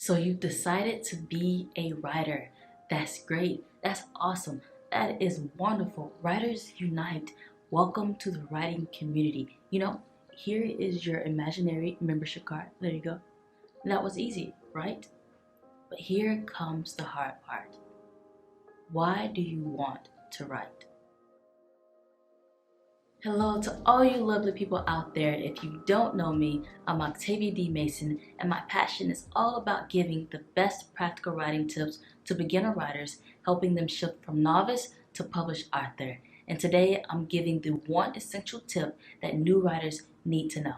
So you've decided to be a writer. That's great. That's awesome. That is wonderful. Writers Unite. Welcome to the writing community. Here is your imaginary membership card. There you go. That was easy, right? But here comes the hard part. Why do you want to write? Hello to all you lovely people out there. If you don't know me, I'm Octavia D. Mason, and my passion is all about giving the best practical writing tips to beginner writers, helping them shift from novice to published author. And today I'm giving the one essential tip that new writers need to know.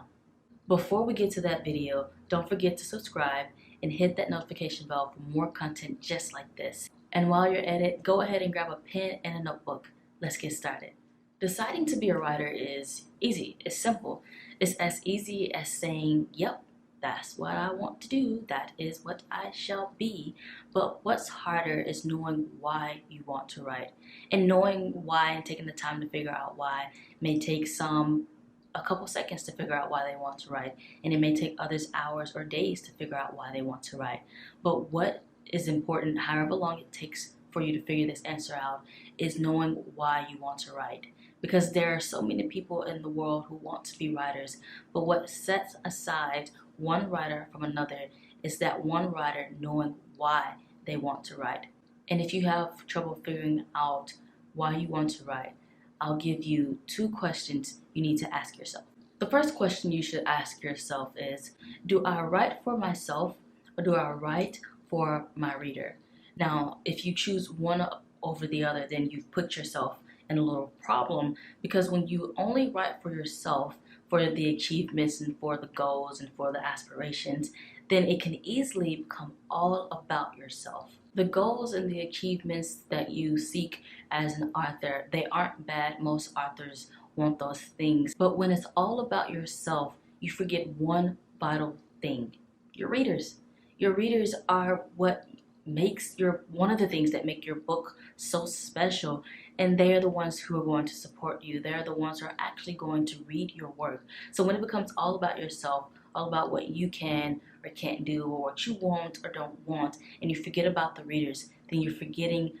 Before we get to that video, don't forget to subscribe and hit that notification bell for more content just like this. And while you're at it, go ahead and grab a pen and a notebook. Let's get started. Deciding to be a writer is easy. It's simple. It's as easy as saying, yep, that's what I want to do. That is what I shall be. But what's harder is knowing why you want to write. And knowing why and taking the time to figure out why may take a couple seconds to figure out why they want to write. And it may take others hours or days to figure out why they want to write. But what is important, however long it takes for you to figure this answer out, is knowing why you want to write. Because there are so many people in the world who want to be writers, but what sets aside one writer from another is that one writer knowing why they want to write. And if you have trouble figuring out why you want to write, I'll give you 2 questions you need to ask yourself. The first question you should ask yourself is, do I write for myself or do I write for my reader? Now, if you choose one over the other, then you've put yourself in a little problem, because when you only write for yourself, for the achievements and for the goals and for the aspirations, then it can easily become all about yourself. The goals and the achievements that you seek as an author, they aren't bad. Most authors want those things. But when it's all about yourself, you forget one vital thing: your readers. Your readers are what makes one of the things that make your book so special, and they're the ones who are going to support you. They're the ones who are actually going to read your work. So when it becomes all about yourself, all about what you can or can't do, or what you want or don't want, and you forget about the readers, then you're forgetting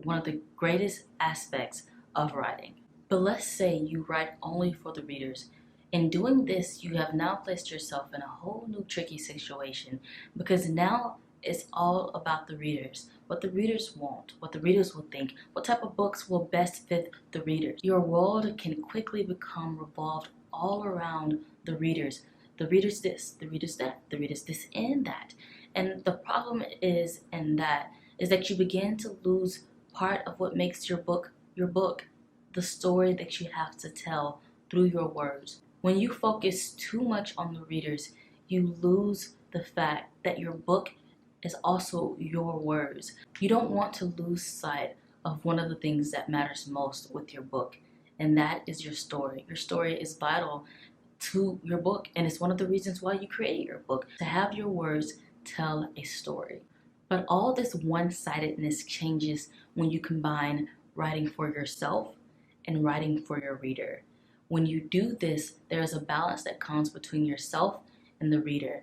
one of the greatest aspects of writing. But let's say you write only for the readers. In doing this, you have now placed yourself in a whole new tricky situation, because now it's all about the readers, what the readers want, what the readers will think, what type of books will best fit the readers. Your world can quickly become revolved all around the readers. The readers this, the readers that, the readers this and that. And the problem is that you begin to lose part of what makes your book, the story that you have to tell through your words. When you focus too much on the readers, you lose the fact that your book is also your words. You don't want to lose sight of one of the things that matters most with your book, and that is your story. Your story is vital to your book, and it's one of the reasons why you created your book, to have your words tell a story. But all this one-sidedness changes when you combine writing for yourself and writing for your reader. When you do this, there is a balance that comes between yourself and the reader.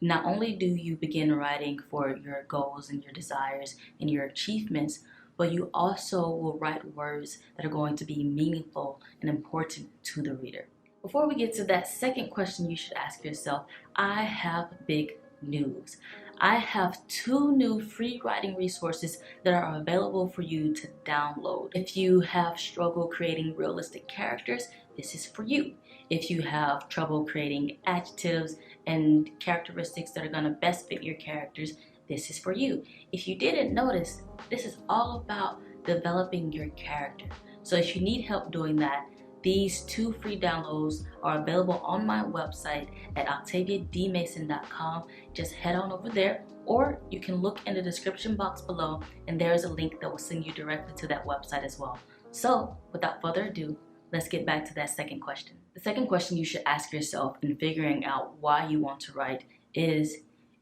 Not only do you begin writing for your goals and your desires and your achievements, but you also will write words that are going to be meaningful and important to the reader. Before we get to that second question you should ask yourself, I have big news. I have 2 new free writing resources that are available for you to download. If you have struggled creating realistic characters, this is for you. If you have trouble creating adjectives and characteristics that are going to best fit your characters, this is for you. If you didn't notice, this is all about developing your character. So if you need help doing that, these 2 free downloads are available on my website at octaviadmason.com. Just head on over there, or you can look in the description box below, and there is a link that will send you directly to that website as well. So without further ado, let's get back to that second question. The second question you should ask yourself in figuring out why you want to write is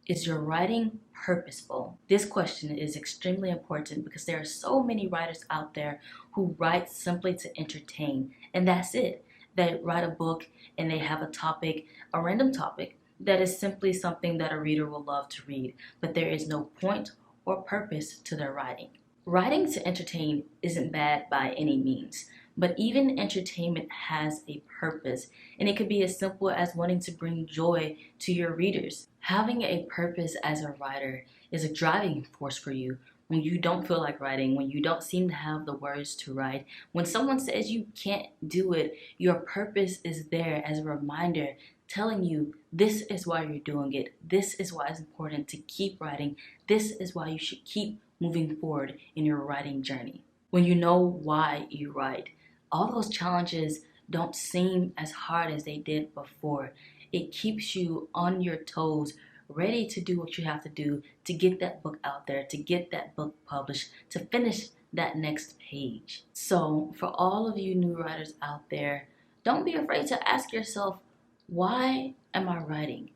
your writing purposeful? This question is extremely important because there are so many writers out there who write simply to entertain, and that's it. They write a book and they have a topic, a random topic, that is simply something that a reader will love to read, but there is no point or purpose to their writing. Writing to entertain isn't bad by any means, but even entertainment has a purpose, and it could be as simple as wanting to bring joy to your readers. Having a purpose as a writer is a driving force for you when you don't feel like writing, when you don't seem to have the words to write. When someone says you can't do it, your purpose is there as a reminder telling you this is why you're doing it. This is why it's important to keep writing. This is why you should keep moving forward in your writing journey. When you know why you write, all those challenges don't seem as hard as they did before. It keeps you on your toes, ready to do what you have to do to get that book out there, to get that book published, to finish that next page. So for all of you new writers out there, don't be afraid to ask yourself, why am I writing?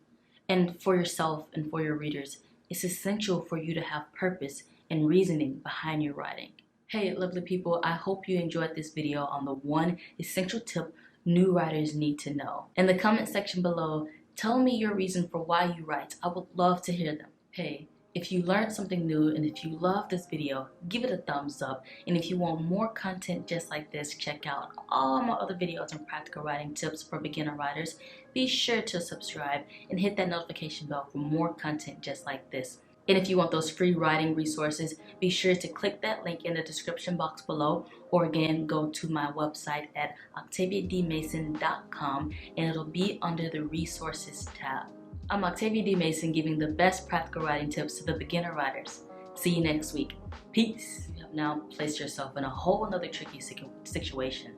And for yourself and for your readers, it's essential for you to have purpose and reasoning behind your writing. Hey lovely people, I hope you enjoyed this video on the one essential tip new writers need to know. In the comment section below, tell me your reason for why you write. I would love to hear them. Hey, if you learned something new and if you love this video, give it a thumbs up. And if you want more content just like this, check out all my other videos on practical writing tips for beginner writers. Be sure to subscribe and hit that notification bell for more content just like this. And if you want those free writing resources, be sure to click that link in the description box below, or again, go to my website at octaviadmason.com and it'll be under the resources tab. I'm Octavia D. Mason, giving the best practical writing tips to the beginner writers. See you next week. Peace. You have now placed yourself in a whole another tricky situation.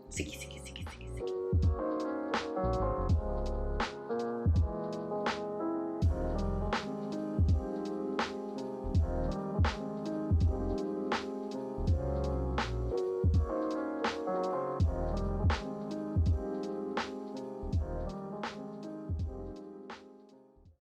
Sticky.